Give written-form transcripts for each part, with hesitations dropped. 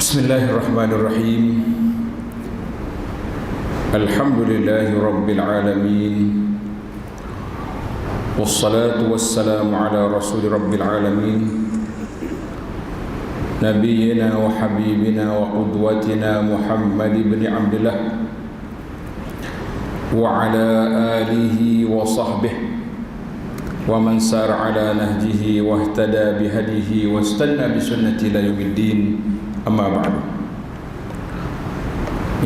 Bismillahirrahmanirrahim. Alhamdulillahi Rabbil Alamin. Wassalatu wassalamu ala Rasuli Rabbil Alamin, Nabiyyina wa Habibina wa Qudwatina Muhammad ibn Abdullah wa ala alihi wa sahbihi wa man sar ala nahjihi wa ihtada bihadihi wa istanna bisunnati ila yaumiddin. Amma ba'du.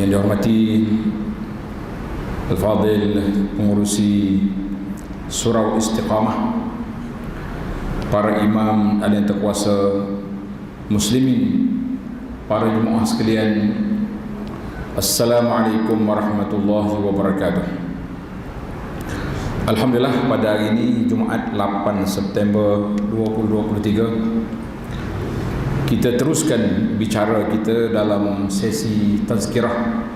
Yang dihormati Al-Fadil pengurusi Surau Istiqamah, para imam dan terkuasa muslimin, para jemaah sekalian, Assalamualaikum warahmatullahi wabarakatuh. Alhamdulillah, pada hari ini Jumaat 8 September 2023, kita teruskan bicara kita dalam sesi tazkirah,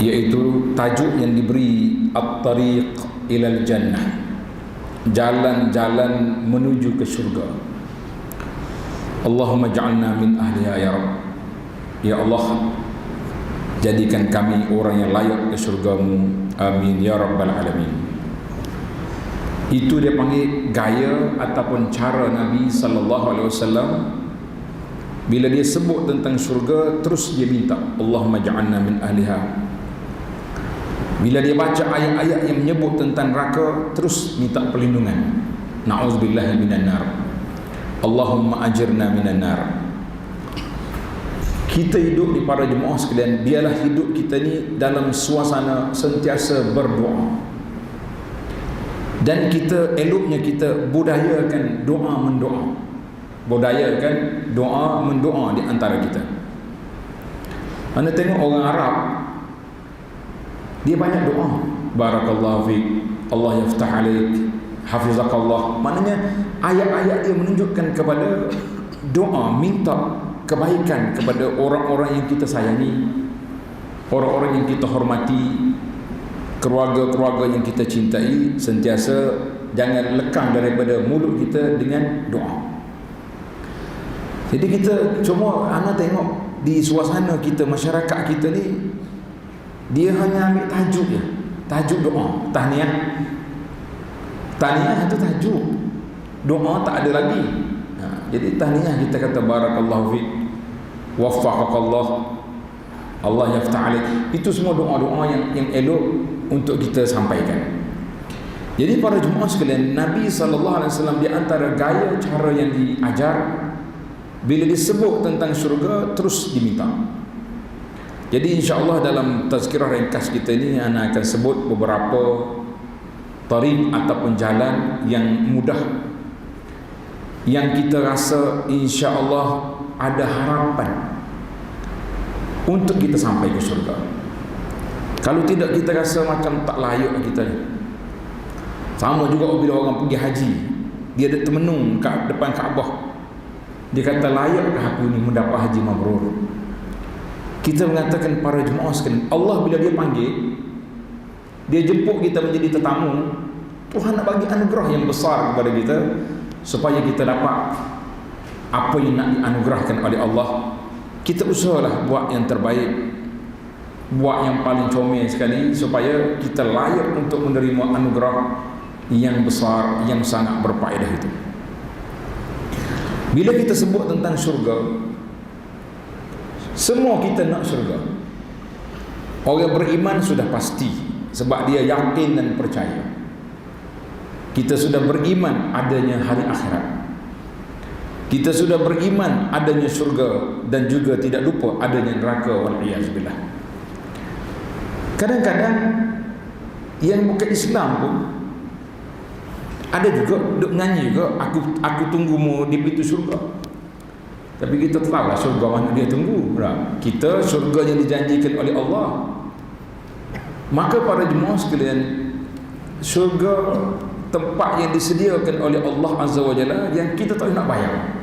iaitu tajuk yang diberi At-Tariq ilal Jannah, jalan-jalan menuju ke syurga. Allahumma ja'alna min ahliha ya Rabb. Ya Allah, jadikan kami orang yang layak ke syurgamu. Amin ya Rabbal Alamin. Itu dia panggil gaya ataupun cara Nabi SAW. Bila dia sebut tentang syurga, terus dia minta Allahumma ja'alna min ahliha. Bila dia baca ayat-ayat yang menyebut tentang neraka, terus minta perlindungan, na'udzubillahi minan nar, Allahumma ajirna minan nar. Kita hidup di para jemaah sekalian, biarlah hidup kita ni dalam suasana sentiasa berdoa. Dan kita eloknya kita budayakan doa mendoa. Budayakan doa mendoa di antara kita. Anda tengok orang Arab, dia banyak doa. Barakallahu fiik, Allah yaftah alaik, hafizakallah. Maknanya ayat-ayat dia menunjukkan kepada doa, minta kebaikan kepada orang-orang yang kita sayangi, orang-orang yang kita hormati, keluarga-keluarga yang kita cintai. Sentiasa jangan lekang daripada mulut kita dengan doa. Jadi kita cuma anda tengok di suasana kita, masyarakat kita ni, dia hanya ambil tajuk je, tajuk doa, tahniah. Tahniah itu tajuk, doa tak ada lagi. Jadi tahniah kita kata barakallahu fiik, waffaqakallah, Allah yaftah alaik. Itu semua doa-doa yang elok untuk kita sampaikan. Jadi para jemaah sekalian, Nabi SAW di antara gaya cara yang diajar, bila disebut tentang syurga terus diminta. Jadi insya-Allah dalam tazkirah ringkas kita ini, ana akan sebut beberapa tariq ataupun jalan yang mudah, yang kita rasa insya-Allah ada harapan untuk kita sampai ke syurga. Kalau tidak, kita rasa macam tak layak kita ni. Sama juga bila orang pergi haji, dia ada termenung kat depan Kaabah, dia kata, layakkah aku ni mendapat haji mabrur? Kita mengatakan para jemaah sekalian, Allah bila dia panggil, dia jemput kita menjadi tetamu, Tuhan nak bagi anugerah yang besar kepada kita, supaya kita dapat apa yang nak dianugerahkan oleh Allah. Kita usahalah buat yang terbaik, buat yang paling comel sekali, supaya kita layak untuk menerima anugerah yang besar, yang sangat berfaedah itu. Bila kita sebut tentang syurga, semua kita nak syurga. Orang beriman sudah pasti, sebab dia yakin dan percaya. Kita sudah beriman adanya hari akhirat, kita sudah beriman adanya syurga, dan juga tidak lupa adanya neraka, wal'iyazbillah. Kadang-kadang yang bukan Islam pun ada juga duk nyanyi juga, aku tunggumu di pintu syurga. Tapi kita tahulah syurga mana dia tunggu. Kita syurga yang dijanjikan oleh Allah. Maka para jemaah sekalian, syurga tempat yang disediakan oleh Allah Azza wa Jalla, yang kita tak nak bayar.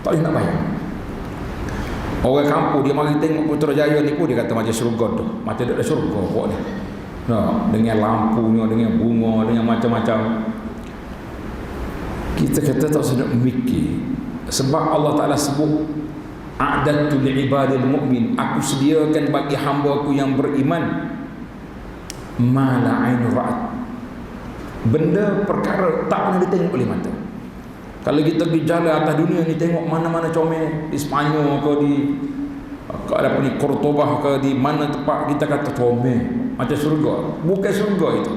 Tak nak bayar. Orang kampung dia mari tengok Putrajaya ni pun, dia kata macam syurga tu. Macam ada syurga pokok ni. Dengan lampunya, dengan bunga, dengan macam-macam. Kita kata tak sedap memikir, sebab Allah Ta'ala sebut a'dadtu li'ibadil mu'min, aku sediakan bagi hamba-Ku yang beriman ma la 'ainu ra'at, benda perkara tak pernah ditengok oleh mata. Kalau kita pergi jalan atas dunia ni, tengok mana-mana comel, di Sepanyol ke di apa ni, Cordoba ke, di mana tempat kita kata comel macam surga, bukan surga itu.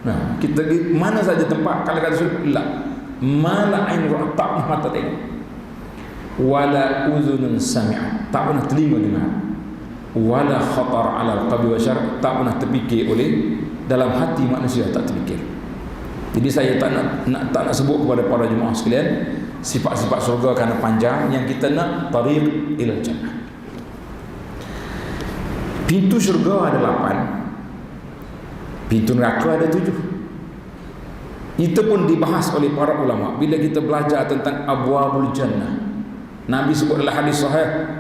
Nah, kita pergi mana saja tempat kalau kata surga, la ma la 'ainu ra'at, tak pernah mata tengok, wala uzunun sami'at, tak pernah telinga dengar, wala khatar ala qalbi bashar, tak pernah terfikir oleh dalam hati manusia, tak terfikir. Jadi saya tak nak sebut kepada para jemaah sekalian sifat-sifat surga kerana panjang. Yang kita nak tariq ila jannah. Pintu syurga ada 8, pintu neraka ada 7. Itu pun dibahas oleh para ulama bila kita belajar tentang abwabul jannah. Nabi sebut dalam hadis sahih,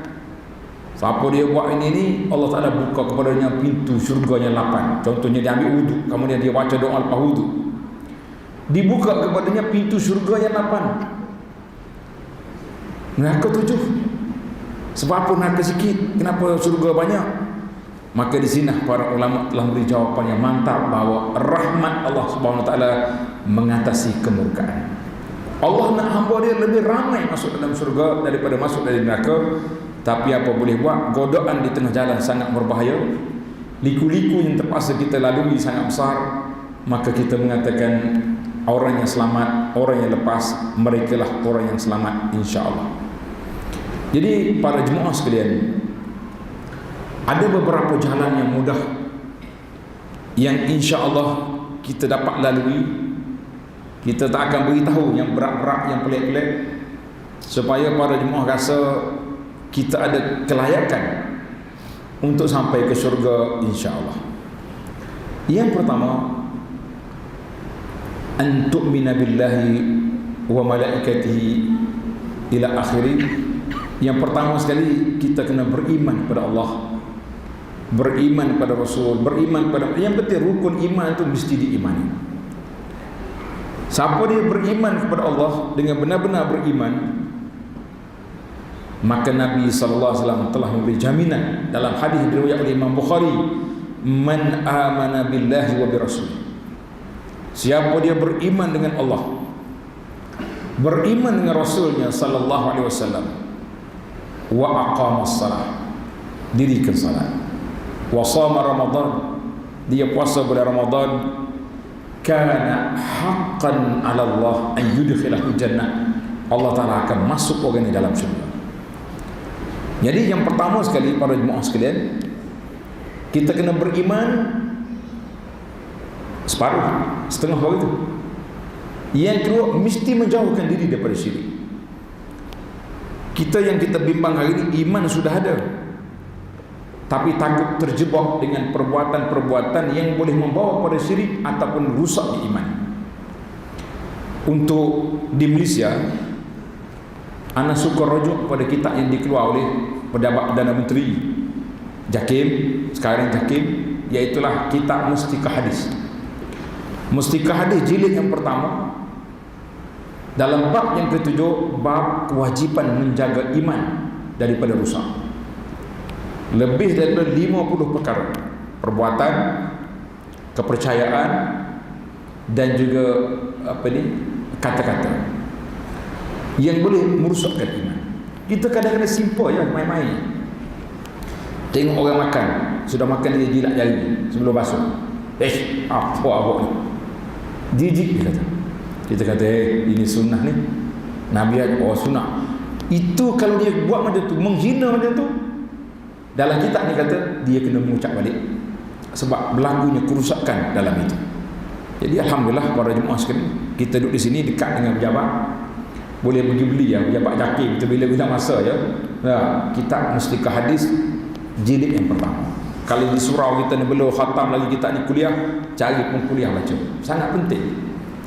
siapa dia buat ini Allah Ta'ala buka kepadanya pintu syurganya 8. Contohnya dia ambil wuduk, kemudian dia baca doa lepas wuduk, dibuka kepadanya pintu syurganya 8. Neraka 7. Sebab apa neraka sikit, kenapa syurga banyak? Maka di sini para ulama telah memberi jawapan yang mantap bahawa rahmat Allah Subhanahu Wa Ta'ala mengatasi kemurkaan. Allah nak hamba dia lebih ramai masuk dalam syurga daripada masuk dari neraka. Tapi apa boleh buat, godaan di tengah jalan sangat berbahaya, liku-liku yang terpaksa kita lalui sangat besar. Maka kita mengatakan orang yang selamat, orang yang lepas, mereka lah orang yang selamat, insya-Allah. Jadi para jemaah sekalian, ada beberapa jalan yang mudah yang insya-Allah kita dapat lalui. Kita tak akan beritahu yang berat-berat, yang pelik-pelik, supaya para jemaah rasa kita ada kelayakan untuk sampai ke syurga, insya-Allah. Yang pertama, an tu'mina billahi wa malaikatihi ila akhiri. Yang pertama sekali, kita kena beriman kepada Allah, beriman kepada Rasul, beriman kepada, yang penting rukun iman itu mesti diimani. Siapa dia beriman kepada Allah dengan benar-benar beriman, maka Nabi SAW telah memberi jaminan dalam hadis diriwayatkan oleh Imam Bukhari, man amana billahi wa birasul, siapa dia beriman dengan Allah, beriman dengan Rasulnya sallallahu alaihi wasallam, wa aqamas salah, dirikan salat, wa shama Ramadan, dia puasa bulan Ramadan, kana haqqan 'ala Allah an yudkhilahu jannah, Allah Ta'ala akan masuk orang di dalam syurga. Jadi yang pertama sekali para jemaah sekalian, kita kena beriman separuh, setengah begitu. Yang kedua, mesti menjauhkan diri daripada syirik. Kita yang kita bimbang hari ini, iman sudah ada, tapi takut terjebak dengan perbuatan-perbuatan yang boleh membawa pada syirik ataupun rusak di iman. Untuk di Malaysia, ana suka rujuk pada kitab yang dikeluar oleh Pejabat Perdana Menteri JAKIM, sekarang JAKIM, iaitulah kitab Mustikah Hadis. Mustikah Hadis jilid yang pertama, dalam bab yang ke-7, bab kewajipan menjaga iman daripada rusak. Lebih daripada 50 perkara, perbuatan, kepercayaan, dan juga kata-kata yang boleh merosakkan iman. Kita kadang-kadang simple ya, main-main. Tengok orang makan, sudah makan dia jilat jari sebelum basuh. Apa awak ni? Jijik dia kata. Kita kata, ini sunnah ni, Nabi ada, sunnah. Itu kalau dia buat macam tu, menghina macam tu, dalam kitab ni kata dia kena mengucap balik, sebab berlakunya kerusakan dalam itu. Jadi alhamdulillah para jemaah sekalian, kita duduk di sini dekat dengan pejabat, boleh pergi beli ya, pejabat JAKIM kita bila masa ya. Nah, kitab Mustikah Hadis jilid yang pertama. Kalau di surau kita ni belum khatam lagi kitab ni kuliah, cari pun kuliah baca. Sangat penting.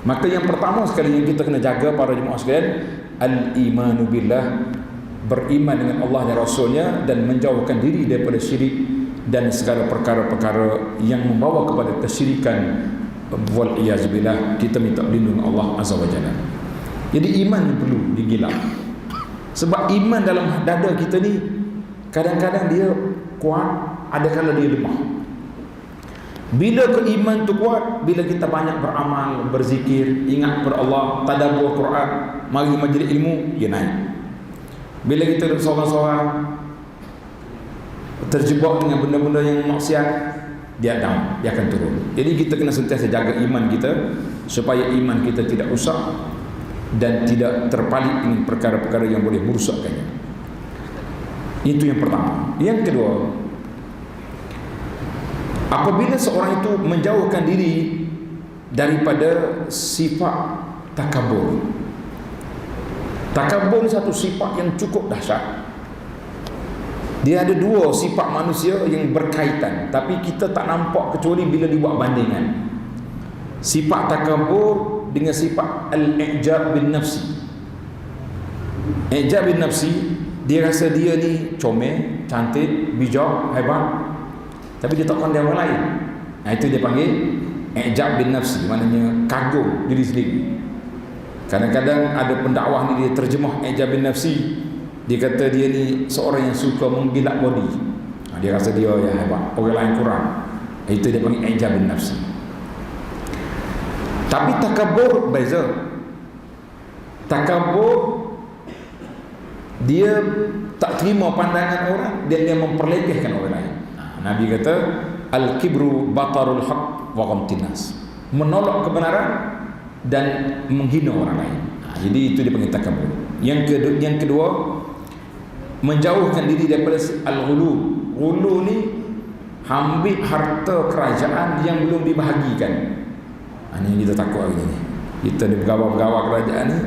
Maka yang pertama sekali yang kita kena jaga para jemaah sekalian, al-imanu billah, beriman dengan Allah dan Rasulnya, dan menjauhkan diri daripada syirik dan segala perkara-perkara yang membawa kepada kesyirikan. Wal iyaz billah, kita minta perlindungan Allah Azza wa Jalla. Jadi iman perlu digilang. Sebab iman dalam dada kita ni kadang-kadang dia kuat, ada kala dia lemah. Bila keiman tu kuat, bila kita banyak beramal, berzikir, ingat kepada Allah, tadabbur Quran, mari majlis ilmu, dia naik. Bila kita seorang-seorang terjebak dengan benda-benda yang maksiat, dia down, dia akan turun. Jadi kita kena sentiasa jaga iman kita supaya iman kita tidak rusak dan tidak terpalit dengan perkara-perkara yang boleh merusakkannya. Itu yang pertama. Yang kedua, apabila seorang itu menjauhkan diri daripada sifat takabur. Takabur ni satu sifat yang cukup dahsyat. Dia ada dua sifat manusia yang berkaitan, tapi kita tak nampak kecuali bila dibuat bandingan. Sifat takabur dengan sifat al-i'jab bin nafsi. I'jab bin nafsi, dia rasa dia ni comel, cantik, bijak, hebat, tapi dia tak pandai orang lain. Itu dia panggil i'jab bin nafsi, maknanya kagum diri sendiri. Kadang-kadang ada pendakwah ni dia terjemah i'jab bin nafsi, dia kata dia ni seorang yang suka menggilak body. Dia rasa dia yang hebat, orang lain kurang. Itu dia panggil i'jab bin nafsi. Tapi takabur beza. Takabur dia tak terima pandangan orang dan dia memperlekehkan orang lain. Nabi kata al-kibru batarul haq wa ghamtinas, menolak kebenaran dan menghina orang lain. Jadi itu dia panggil takabur. Yang kedua, menjauhkan diri daripada al-ghulu. Ghulu ni ambil harta kerajaan yang belum dibahagikan. Ini kita takut hari ni. Kita ni pegawai-pegawai kerajaan ni,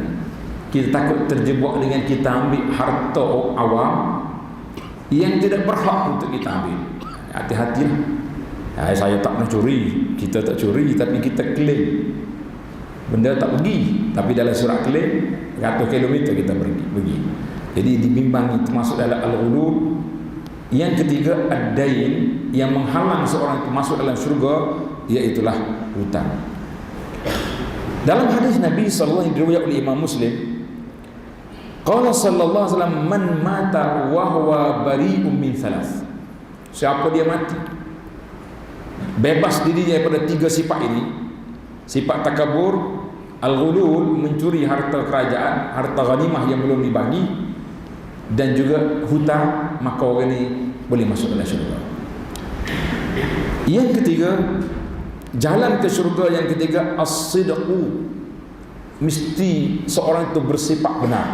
kita takut terjebak dengan kita ambil harta awam yang tidak berhak untuk kita ambil. Hati-hatilah. Saya tak pernah curi, kita tak curi, tapi kita claim. Benda tak pergi, tapi dalam surat claim 100 kilometer kita pergi. Jadi dibimbangi, termasuk dalam al-ghulu. Yang ketiga, ad-dain, yang menghalang seorang itu masuk dalam syurga, iaitulah hutang. Dalam hadis Nabi sallallahu alaihi wasallam yang diriwayatkan oleh Imam Muslim, qala sallallahu alaihi wasallam, man mata wa huwa bari'un min thalath. Siapa dia mati bebas diri daripada tiga sifat ini, sifat takabur, al-ghulul, mencuri harta kerajaan, harta ghanimah yang belum dibagi, dan juga hutang, maka orang ini boleh masuk dalam syurga. Yang ketiga, jalan ke syurga yang ketiga, as-sidqu, mesti seorang itu bersifat benar.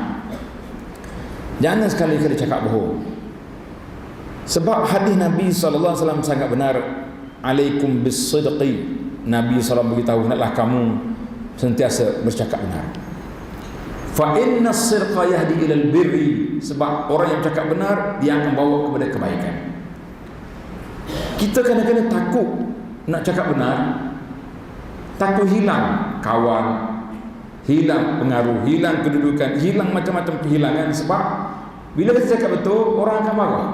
Jangan sekali-kali cakap bohong. Sebab hadis Nabi SAW sangat benar. Alaikum bis-sidqi. Nabi SAW beritahu, hendaklah kamu sentiasa bercakap benar. Fa inna as-sidqa yahdi ila al-birri. Sebab orang yang bercakap benar, dia akan bawa kepada kebaikan. Kita kadang-kadang takut nak cakap benar, takut hilang kawan, hilang pengaruh, hilang kedudukan, hilang macam-macam kehilangan. Sebab bila kita cakap betul, orang akan marah.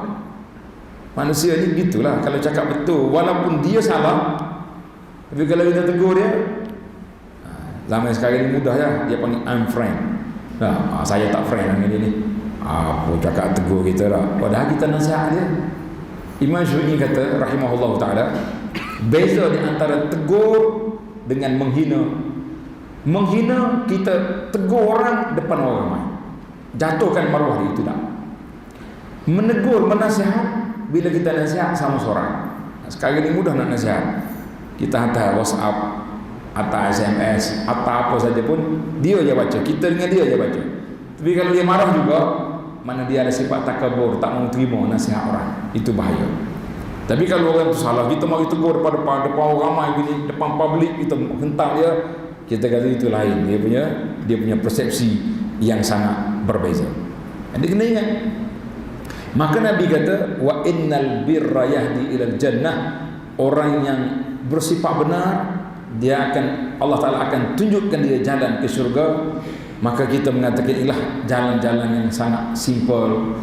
Manusia ni gitulah, kalau cakap betul walaupun dia salah, tapi kalau kita tegur dia, zaman sekarang ni mudah ya, dia panggil unfriend. Saya tak friend dengan dia ni. Apa cakap tegur kita lah, padahal kita nasihat dia. Imam Syafi'i kata rahimahullah ta'ala, beza di antara tegur dengan menghina. Menghina, kita tegur orang depan orang ramai, jatuhkan maruah dia, itu tak. Menegur, menasihat, bila kita nasihat sama seorang. Sekarang ini mudah nak nasihat. Kita hantar WhatsApp, hantar SMS, hantar apa saja pun, dia je baca, kita dengan dia je baca. Tapi kalau dia marah juga, mana dia ada sifat takabur, tak mau terima nasihat orang, itu bahaya. Tapi kalau orang tu salah, kita mau tegur depan orang ramai gini, depan publik, kita hentak dia, kita kata itu lain. Dia punya persepsi yang sangat berbeza. Jadi kena ingat. Maka Nabi kata, wa innal birra yahdi ilal jannah. Orang yang bersifat benar, dia akan, Allah Ta'ala akan tunjukkan dia jalan ke syurga. Maka kita mengatakan inilah jalan-jalan yang sangat simple,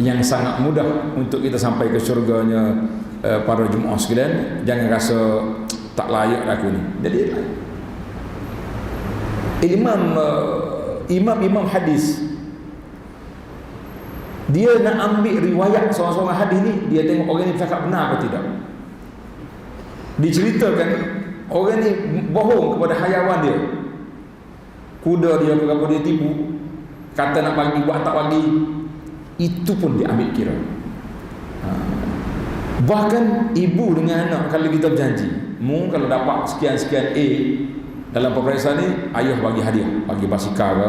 yang sangat mudah untuk kita sampai ke syurganya para jemaah sekalian. Jangan rasa tak layak aku ni. Jadi imam hadis Dia nak ambil riwayat seorang-seorang hadis ni, dia tengok orang ni cakap benar atau tidak. Diceritakan orang ni bohong kepada hayawan dia, kuda dia, apa dia tipu, kata nak bagi buat tak bagi, itu pun dia ambil kira. Bahkan ibu dengan anak, kalau kita berjanji, kalau dapat sekian-sekian A dalam peperiksaan ni, ayah bagi hadiah, bagi basikal ke,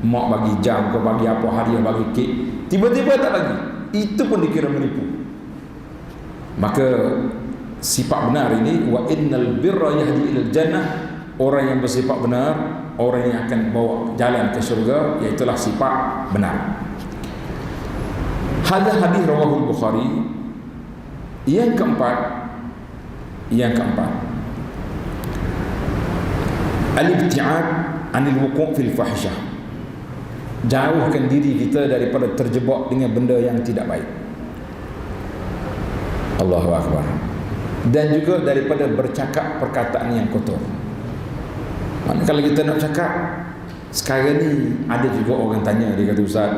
mak bagi jam ke, bagi apa hadiah, bagi kek, tiba-tiba tak bagi, itu pun dikira menipu. Maka sifat benar ini, wa innal birra yahdi ilal jannah, orang yang bersifat benar, orang yang akan bawa jalan ke syurga, iaitulah sifat benar. Hadis rawahul Bukhari. Yang keempat, al-ibti'ad anil wuqu' fil fahsyah, jauhkan diri kita daripada terjebak dengan benda yang tidak baik. Allahu Akbar. Dan juga daripada bercakap perkataan yang kotor. Maksudnya kalau kita nak cakap, sekarang ni ada juga orang tanya, dia kata, Ustaz,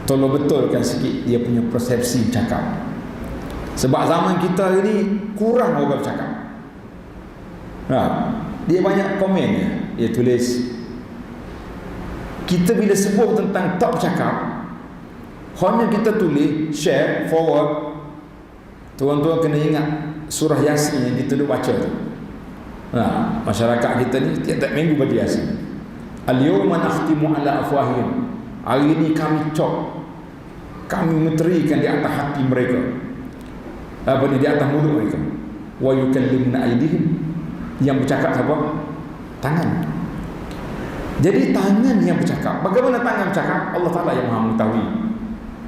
tolong betulkan sikit dia punya persepsi cakap. Sebab zaman kita ini kurang orang bercakap. Dia banyak komen dia tulis, kita bila sebut tentang tak bercakap, hanya kita tulis, share, forward. Tuan-tuan kena ingat surah Yasin yang kita duk baca tu. Masyarakat kita ni tiap-tiap minggu baca Yasin. Al-yawma nakhtimu ala afwahihim, hari ini kami cop, kami meterikan di atas hati mereka, di atas mulut mereka. Wa yukallimuna aydihim, yang bercakap siapa? Tangan. Jadi tangan yang bercakap. Bagaimana tangan bercakap? Allah Ta'ala yang Maha mengetahui.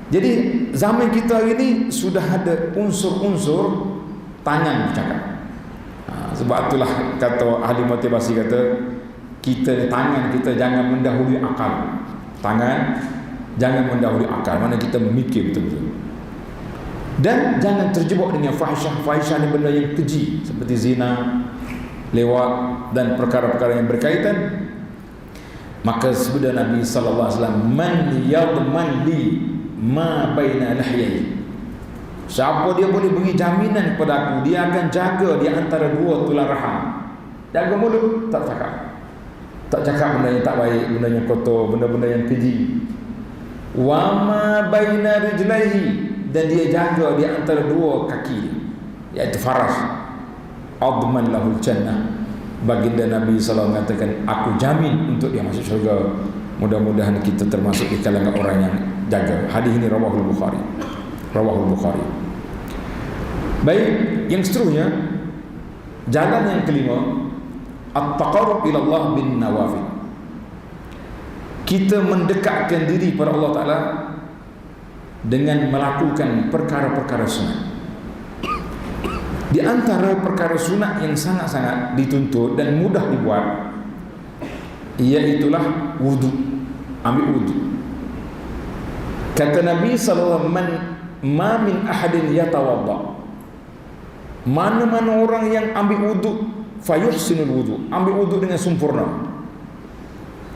Jadi zaman kita ini sudah ada unsur-unsur tangan bercakap. Sebab itulah kata ahli motivasi, kata tangan kita jangan mendahului akal. Tangan jangan mendahului akal, mana kita memikir betul-betul. Dan jangan terjebak dengan fahsyah. Fahsyah ni benda yang keji, seperti zina, lewat dan perkara-perkara yang berkaitan. Maka sabda Nabi sallallahu alaihi wasallam, man yadman li ma baina lahyai, siapa dia boleh beri jaminan kepada aku, dia akan jaga di antara dua tulang rahang. Jaga mulut, tak cakap benda yang tak baik, benda yang kotor, benda-benda yang keji. Wa ma baina rijlaihi, dan dia jaga di antara dua kaki, iaitu faras. Adman lahul jannah, baginda Nabi SAW mengatakan, aku jamin untuk dia masuk syurga. Mudah-mudahan kita termasuk di kalangan orang yang jaga. Hadis ini rawahul Bukhari. Baik, yang seterusnya, jalan yang kelima, at-taqarrub ila Allah bin nawafil, kita mendekatkan diri pada Allah Ta'ala dengan melakukan perkara-perkara sunat. Di antara perkara sunat yang sangat-sangat dituntut dan mudah dibuat, iaitulah wudu. Ambil wudu. Kata Nabi SAW, ma min ahadin yatawadda, mana-mana orang yang ambil wudu, fayuhsinul wudu, ambil wudu dengan sempurna.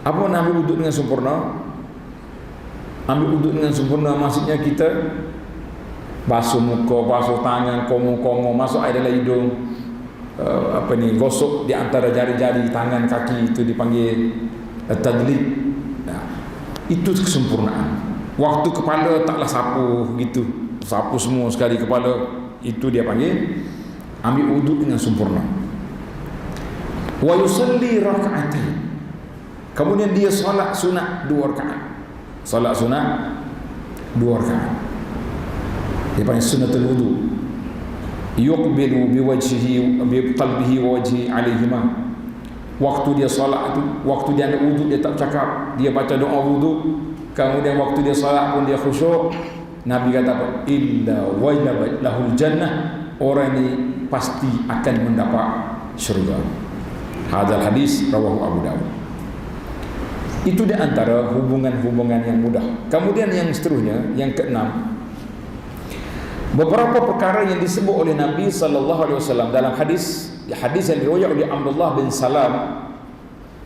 Apa nak ambil wudu dengan sempurna? Ambil wudu dengan sempurna maksudnya kita basuh muka, basuh tangan, komo-komo, masuk air dalam hidung, gosok di antara jari-jari tangan kaki, itu dipanggil tadlib. Itu kesempurnaan. Waktu kepala taklah sapu gitu, sapu semua sekali kepala, itu dia panggil ambil wudu dengan sempurna. Wa yusalli raka'atain, kemudian dia solat sunat 2 rakaat. Solat sunat 2 rakaat, dia panggil sunnatul wudu. Yuqbilu biwajhihi biqalbihi wa wajhi alaihima, waktu dia solat itu, waktu dia ambil wudu, dia tak bercakap, dia baca doa wudu. Kemudian waktu dia solat pun dia khusyuk. Nabi kata apa? Illa wajabat lahul jannah, orang ini pasti akan mendapat syurga. Hadzal hadis rawahu Abu Dawud. Itu di antara hubungan-hubungan yang mudah. Kemudian yang seterusnya, yang keenam, beberapa perkara yang disebut oleh Nabi SAW dalam hadis yang diriwayatkan oleh Abdullah bin Salam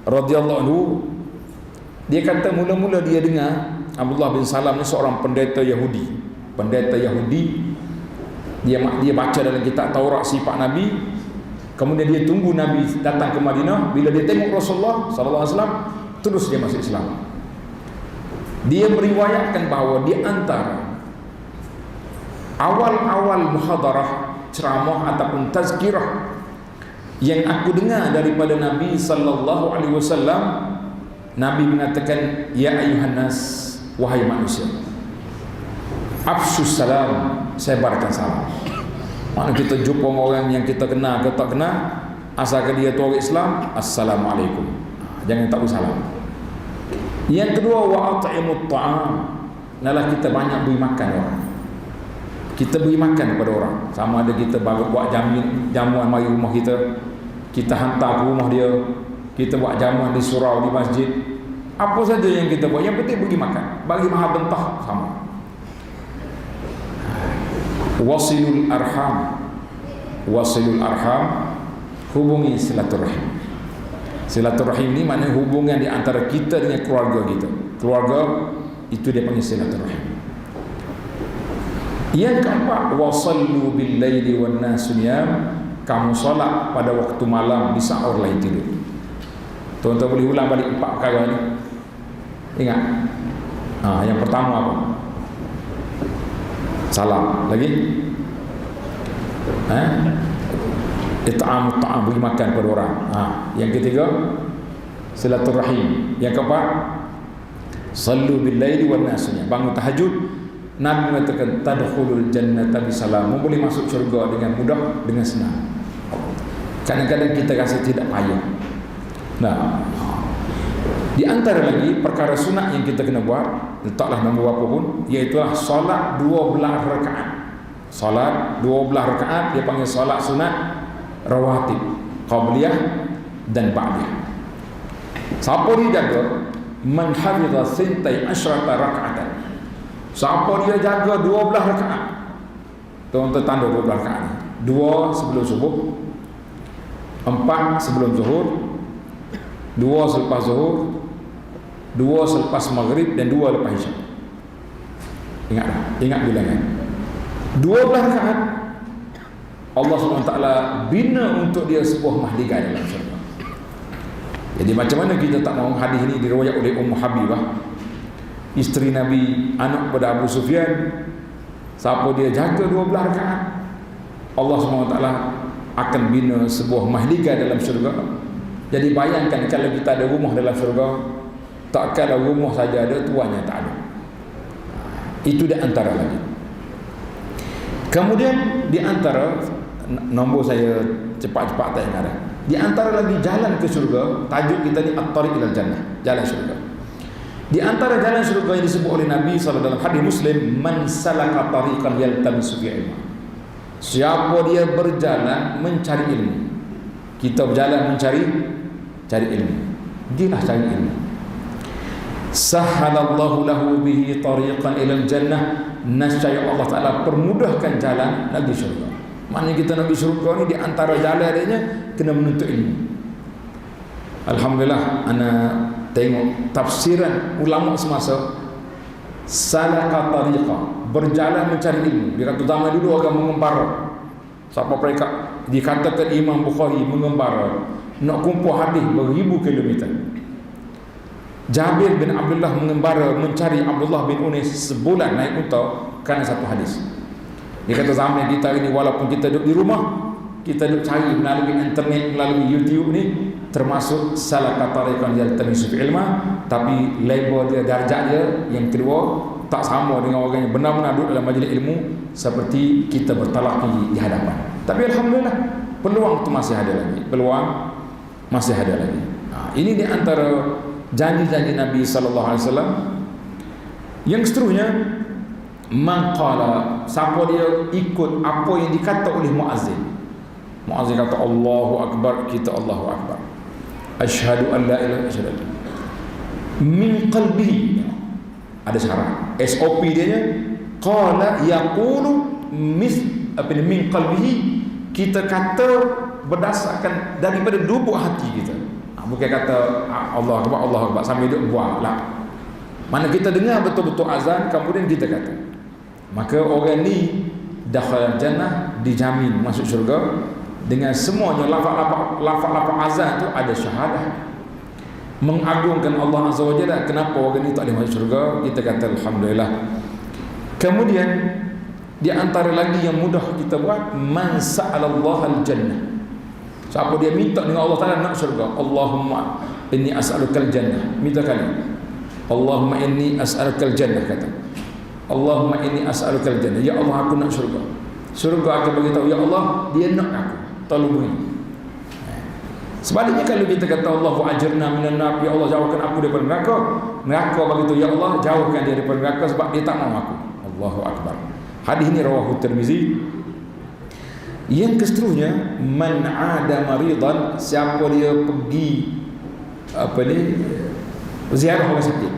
radhiyallahu anhu. Dia kata mula-mula dia dengar Abdullah bin Salam ni seorang pendeta Yahudi. Pendeta Yahudi, dia baca dalam kitab Taurat sifat Nabi. Kemudian dia tunggu Nabi datang ke Madinah. Bila dia tengok Rasulullah sallallahu alaihi wasallam, terus dia masuk Islam. Dia meriwayatkan bahawa di antara awal-awal muhadarah, ceramah ataupun tazkirah yang aku dengar daripada Nabi sallallahu alaihi wasallam, Nabi mengatakan, ya ayuhan nas, wahai manusia, afsus salam, sebarkan salam. Mana kita jumpa orang yang kita kenal ke tak kenal, asalkan dia tu orang Islam, assalamualaikum, jangan tak salam. Yang kedua, wa at'imut ta'am, nalah kita banyak beri makan orang. Kita beri makan kepada orang, sama ada kita buat jamuan mari rumah kita, kita hantar ke rumah dia, kita buat jamuan di surau, di masjid, apa saja yang kita buat, yang penting bagi makan, bagi mahal bentah sama. Wasilul arham, wasilul arham, hubungi silaturahim. Silaturahim ni maknanya hubungan di antara kita dengan keluarga kita. Keluarga itu dia panggil silaturahim. Yang keempat, wasallu bil laili wan nasu niyam, kamu solat pada waktu malam di saat orang lain tidur. Tuan-tuan boleh ulang balik 4 perkara ni. Ingat. Yang pertama apa? Salam. Lagi? It'amut ta'am, beri makan pada orang. Yang ketiga, silaturahim. Yang keempat, sallu bil laili wan nasu niyam, bangun tahajud. Nabi mengatakan tadkhulul jannata bisalam, boleh masuk syurga dengan mudah, dengan senang. Kadang-kadang kita rasa tidak payah. Nah, di antara lagi perkara sunat yang kita kena buat, letaklah nombor berapa pun, iaitu solat 12 rakaat. Solat 12 rakaat dia panggil solat sunat rawatib, qabliyah dan ba'diyah. Siapa dia jaga? Man hafidha sintai asyrata raka'atan. Siapa dia jaga 12 rakaat? Tuan-tuan tanda 12 rakaat ni. 2 sebelum subuh, 4 sebelum zuhur, 2 selepas zuhur, 2 selepas maghrib dan 2 lepas isyak. Ingat bilangan 12 rakaat. Allah SWT bina untuk dia sebuah mahligai dalam syurga. Jadi macam mana kita tak mahu hadis ini diriwayat oleh Ummu Habibah, isteri Nabi, anak pada Abu Sufyan. Siapa dia jaga 12 rakaat, Allah SWT akan bina sebuah mahligai dalam syurga. Jadi bayangkan kalau kita ada rumah dalam syurga, tak kalau rumah saja ada, tuannya tak ada. Itu di antara lagi. Kemudian di antara, nombor saya cepat-cepat tak ingat dah. Di antara lagi jalan ke syurga, tajuk kita ni at-tariq ilal jannah, jalan syurga. Di antara jalan syurga yang disebut oleh Nabi SAW dalam hadis Muslim, man salaka tariqan yaltamisu fihi ilma. Siapa dia berjalan mencari ilmu. Kita berjalan mencari ilmu. Dialah cari ilmu. Sahhalallahu lahu bihi tariqan ilal jannah. Nascaya Allah Ta'ala permudahkan jalan nak pergi syurga. Maknanya kita nak pergi syurga ni, di antara jalan adanya kena menuntut ilmu. Alhamdulillah, ana tengok tafsiran ulama semasa, salaka tariqa, berjalan mencari ilmu. Dia kata zaman dulu orang mengembara. Siapa mereka? Dikatakan Imam Bukhari mengembara, nak kumpul hadis beribu kilometer. Jabir bin Abdullah mengembara mencari Abdullah bin Unais sebulan naik unta kerana satu hadis. Dia kata zaman kita ini, walaupun kita duduk di rumah, kita duduk cari melalui internet, melalui YouTube ni, termasuk salaka tariqan yaltamisu fi ilma, tapi label dia, darjat dia yang kedua tak sama dengan orang yang benar-benar duduk dalam majlis ilmu seperti kita bertalaqi di hadapan. Tapi alhamdulillah, peluang itu masih ada lagi. Peluang masih ada lagi. Ini di antara janji-janji Nabi sallallahu alaihi wasallam. Yang seterusnya, man qala, siapa dia ikut apa yang dikata oleh muazzin. Muazzin kata Allahu akbar, kita Allahu akbar. Asyhadu an la ilaha illallah. Min qalbihi, ada syarat. SOP dia nya qala yaqulu min qalbihi, kita kata berdasarkan daripada lubuk hati kita. Bukan kata Allah Akbar sambil duduk buat lah. Mana kita dengar betul-betul azan, kemudian kita kata, maka orang ni dakhala jannah, dijamin masuk syurga dengan semuanya. Lafaz-lafaz azan tu ada syahadah, mengagungkan Allah Azza wa Jalla. Kenapa orang ni tak boleh masuk syurga? Kita kata alhamdulillah. Kemudian di antara lagi yang mudah kita buat, man sa'alallah al-jannah. Siapa dia minta dengan Allah Ta'ala nak syurga, Allahumma inni as'alukal jannah, minta kali, Allahumma inni as'alukal jannah, kata Allahumma inni as'alukal jannah, ya Allah aku nak syurga. Syurga akan beritahu, ya Allah dia nak aku, tolong beri. Sebaliknya kalau kita kata Allahu ajirna minan nar, ya Allah jauhkan aku daripada neraka, neraka begitu, ya Allah jauhkan dia daripada neraka sebab dia tak mahu aku. Allahu akbar. Hadis ini rawahu Tirmizi. Yang keseterusnya, man ada maridan, siapa dia pergi ziarah orang sakit.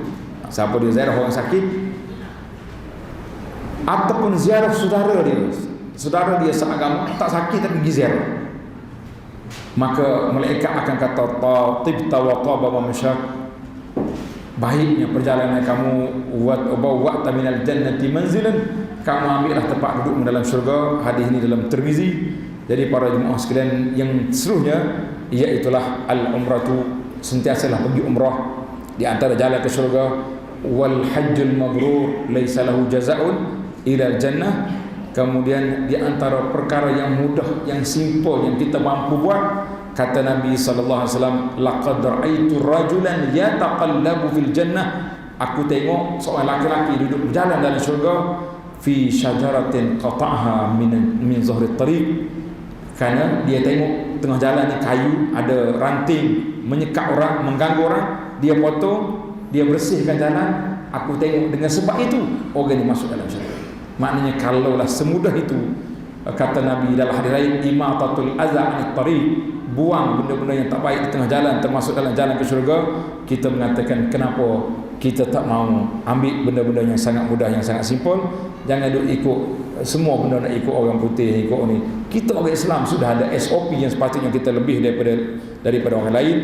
Siapa dia ziarah orang sakit ataupun ziarah saudara dia seagama tak sakit tapi pergi ziarah, maka malaikat akan kata tibta wa taba wa masyak, baiknya perjalanan kamu, wa minal jannati manzilan, kamu ambillah tempat duduk dalam syurga. Hadis ini dalam Tirmizi. Jadi para jemaah sekalian yang seluruhnya, iaitulah al-umratu, sentiasalah pergi umrah, di antara jalan ke syurga. Wal hajjul mabrur laisa lahu jazaa'un ila jannah. Kemudian di antara perkara yang mudah, yang simple, yang kita mampu buat, kata Nabi sallallahu alaihi wasallam, laqad ra'aitu rajulan yataqallabu fil jannah, aku tengok seorang laki-laki duduk berjalan dalam syurga, fi syajaratin qata'aha min zahri tariq, kerana dia tengok tengah jalan ni kayu ada ranting menyekat orang, mengganggu orang, dia potong, dia bersihkan jalan. Aku tengok dengan sebab itu orang ni masuk dalam syurga. Maknanya kalaulah semudah itu, kata Nabi dalam hadis lain, imatatul adza anit tariq, buang benda-benda yang tak baik di tengah jalan, termasuk dalam jalan ke syurga, kita mengatakan kenapa kita tak mahu ambil benda-benda yang sangat mudah, yang sangat simple. Jangan duk ikut semua benda, nak ikut orang putih, ikut ni. Kita orang Islam sudah ada SOP yang sepatutnya kita lebih daripada orang lain.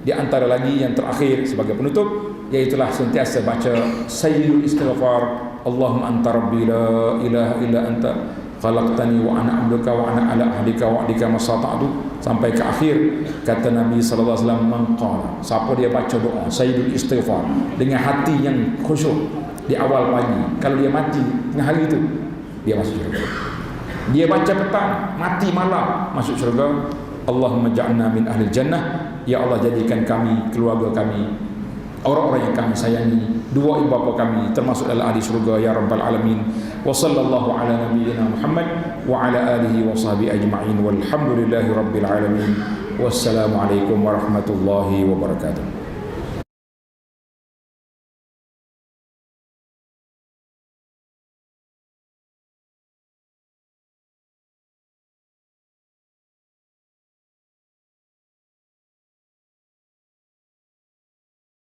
Di antara lagi yang terakhir sebagai penutup, iaitulah sentiasa baca sayyidul istighfar, Allahumma anta rabbi la ilaha illa anta khalaqtani wa ana abduka wa ana ala ahdika wa adika masata'tu, sampai ke akhir. Kata Nabi sallallahu alaihi wasallam, man qala, siapa dia baca doa sayyidul istighfar dengan hati yang khusyuk di awal pagi, kalau dia mati tengah hari itu, dia masuk syurga. Dia baca petang, mati malam, masuk syurga. Allahumma ja'alna min ahli jannah, ya Allah jadikan kami, keluarga kami, orang-orang yang kami sayangi, dua ibu bapa kami termasuk dalam ahli syurga ya rabbal alamin. Wa sallallahu ala nabiyyina Muhammad wa ala alihi wa sahbihi ajma'in, walhamdulillahi rabbil alamin. Wassalamu alaikum warahmatullahi wabarakatuh.